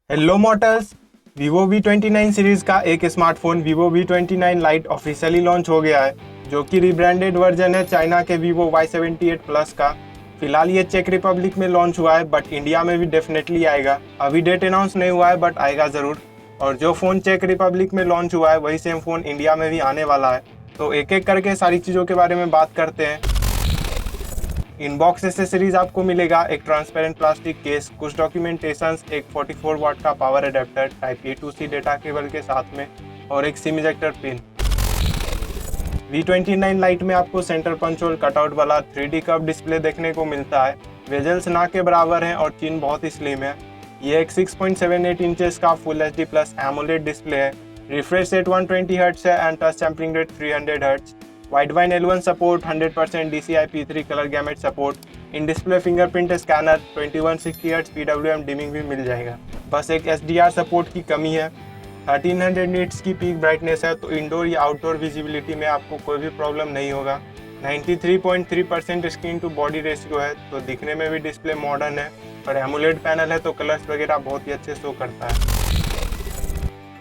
Hello Motors, Vivo V29 series का एक smartphone Vivo V29 Lite officially launch हो गया है, जो कि रिब्रांडेड वर्जन है चाइना के Vivo Y78 Plus का। फिलहाल ये चेक रिपब्लिक में लॉन्च हुआ है, बट इंडिया में भी डेफिनेटली आएगा। अभी डेट अनाउंस नहीं हुआ है, बट आएगा ज़रूर। और जो फ़ोन चेक रिपब्लिक में लॉन्च हुआ है, वही सेम फ़ोन इंडिया में भी आने वाला है। तो एक एक करके सारी चीज़ों के बारे में बात करते हैं। इनबॉक्स एसेसरीज आपको मिलेगा एक ट्रांसपेरेंट प्लास्टिक केस, कुछ डॉक्यूमेंटेशंस, एक 44 वाट का power adapter type A to C data cable के साथ में और एक SIM ejector pin. V29 light में आपको सेंटर पंचोल कटआउट वाला 3D कर्व डिस्प्ले देखने को मिलता है। वेजल्स ना के बराबर हैं और चिन बहुत ही स्लिम है। ये एक 6.78 इंचेस का full HD plus AMOLED display है। रिफ्रेश रेट 120 हर्ट्ज है and touch sampling rate 300 hertz. Widevine L1 support, 100% DCI-P3 colour gamete support, in display fingerprint scanner, 2160 hertz PWM dimming भी मिल जाएगा। बस एक SDR सपोर्ट की कमी है। 1300 निट्स की पीक ब्राइटनेस है, तो इंडोर या आउटडोर विजिबिलिटी में आपको कोई भी प्रॉब्लम नहीं होगा। 93.3% स्क्रीन टू बॉडी रेशियो है, तो दिखने में भी डिस्प्ले मॉडर्न है और एमोलेड पैनल है, तो कलर्स वगैरह बहुत ही अच्छे शो करता है।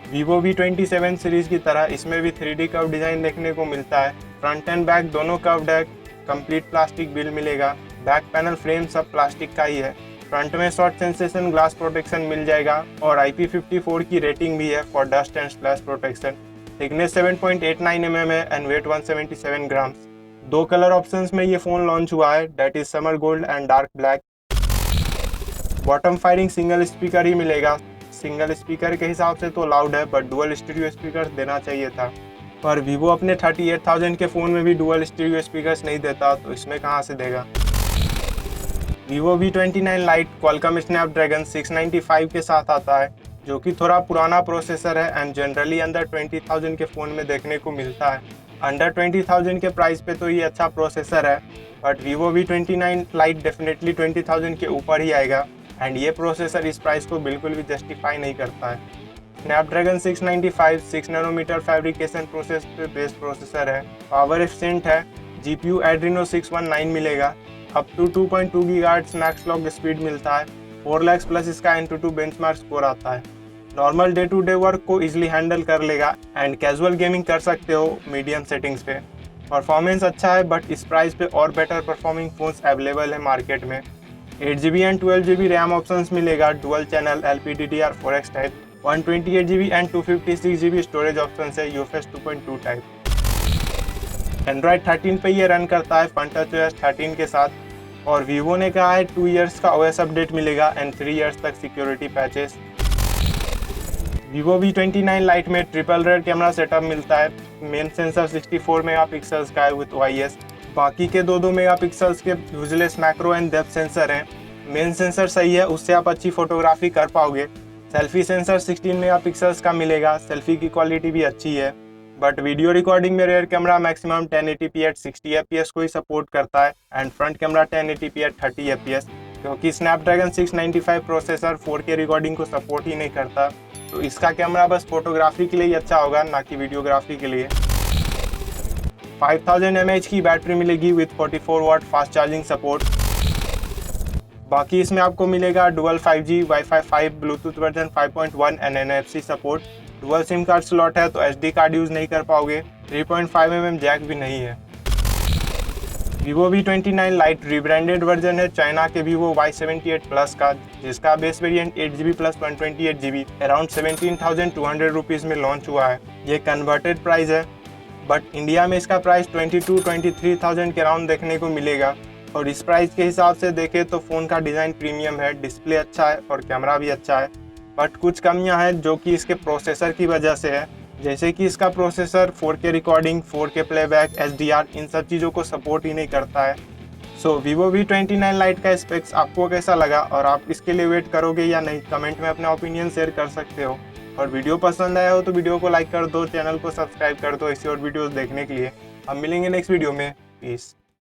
Vivo V27 सीरीज की तरह इसमें भी 3D कर्व डिजाइन देखने को मिलता है। फ्रंट एंड बैक दोनों कर्व्ड है। कंप्लीट प्लास्टिक बिल्ड मिलेगा। बैक पैनल फ्रेम सब प्लास्टिक का ही है। फ्रंट में शॉर्ट सेंसेशन ग्लास प्रोटेक्शन मिल जाएगा और IP54 की रेटिंग भी है for dust and splash protection. Thickness 7.89 mm है एंड वेट 177 ग्राम्स। दो कलर ऑप्शंस में ये फोन लॉन्च हुआ है, that is summer gold and dark black. Bottom firing single speaker ही मिलेगा। सिंगल स्पीकर के हिसाब से तो लाउड है, बट डुअल स्टीरियो स्पीकर देना चाहिए था। पर Vivo अपने 38,000 के फ़ोन में भी डुअल स्टीरियो स्पीकर्स नहीं देता, तो इसमें कहाँ से देगा। Vivo V29 Lite Qualcomm Snapdragon 695 के साथ आता है, जो कि थोड़ा पुराना प्रोसेसर है एंड जनरली अंडर 20,000 के फ़ोन में देखने को मिलता है। अंडर 20,000 के प्राइस पे तो ये अच्छा प्रोसेसर है, but Vivo V29 Lite definitely 20,000 के ऊपर ही आएगा एंड ये प्रोसेसर इस प्राइस को बिल्कुल भी जस्टिफाई नहीं करता है। स्नैपड्रैगन 695 6 नैनोमीटर फैब्रिकेशन प्रोसेस पे बेस्ड प्रोसेसर है। पावर एफिशिएंट है। GPU Adreno 619 मिलेगा। Up to 2.2 gigahertz max clock speed मिलता है। 4 लाख प्लस इसका Antutu बेंचमार्क स्कोर आता है। Normal day to day work को इजिली हैंडल कर लेगा एंड कैजुअल गेमिंग कर सकते हो मीडियम सेटिंग्स पे। परफॉर्मेंस अच्छा है, बट इस प्राइस पे और बेटर परफॉर्मिंग फोन्स अवेलेबल है मार्केट में। 8GB and 12GB RAM options मिलेगा। Dual channel LPDDR4X type, 128GB and 256GB storage option है UFS 2.2 टाइप। एंड्रॉयड 13 पे ये रन करता है FunTouch OS 13 के साथ और Vivo ने कहा है 2 इयर्स का OS अपडेट मिलेगा एंड 3 इयर्स तक security patches. Vivo V29 Lite में ट्रिपल रेड कैमरा सेटअप मिलता है। मेन सेंसर 64 मेगापिक्सल्स का है विद OIS। बाकी के 2 मेगापिक्सल्स के useless macro and depth sensor हैं। मेन सेंसर सही है, उससे आप अच्छी फोटोग्राफी कर पाओगे। सेल्फी सेंसर 16 मेगापिक्सल्स का मिलेगा। सेल्फी की क्वालिटी भी अच्छी है, बट वीडियो रिकॉर्डिंग में rear camera maximum 1080p at 60 fps को ही सपोर्ट करता है and front camera 1080p at 30 fps, क्योंकि स्नैपड्रैगन 695 प्रोसेसर 4K रिकॉर्डिंग को सपोर्ट ही नहीं करता, तो इसका कैमरा बस फोटोग्राफी के लिए ही अच्छा होगा, ना कि वीडियोग्राफी के लिए। 5000 mAh की बैटरी मिलेगी with 44 watt fast charging support. बाकी इसमें आपको मिलेगा dual 5G, Wi-Fi 5, Bluetooth version 5.1 and NFC support. Dual SIM card slot है, तो SD कार्ड यूज़ नहीं कर पाओगे। 3.5 mm जैक भी नहीं है। Vivo V29 Lite rebranded version है चाइना के Vivo Y78 Plus का, जिसका base variant 8GB plus 128GB around 17,200 rupees में लॉन्च हुआ है। ये कन्वर्टेड प्राइस है, बट इंडिया में इसका प्राइस 22-23,000 के अराउंड देखने को मिलेगा। और इस प्राइस के हिसाब से देखें तो फ़ोन का डिज़ाइन प्रीमियम है, डिस्प्ले अच्छा है और कैमरा भी अच्छा है, बट कुछ कमियां हैं जो कि इसके प्रोसेसर की वजह से है, जैसे कि इसका processor 4K recording, 4K playback, SDR इन सब चीज़ों को सपोर्ट ही नहीं करता है। सो Vivo V29 Lite का स्पेक्स आपको कैसा लगा और आप इसके लिए वेट करोगे या नहीं, कमेंट में अपना ओपिनियन शेयर कर सकते हो। और वीडियो पसंद आया हो तो वीडियो को लाइक कर दो, चैनल को सब्सक्राइब कर दो ऐसी और वीडियोस देखने के लिए। हम मिलेंगे नेक्स्ट वीडियो में। पीस।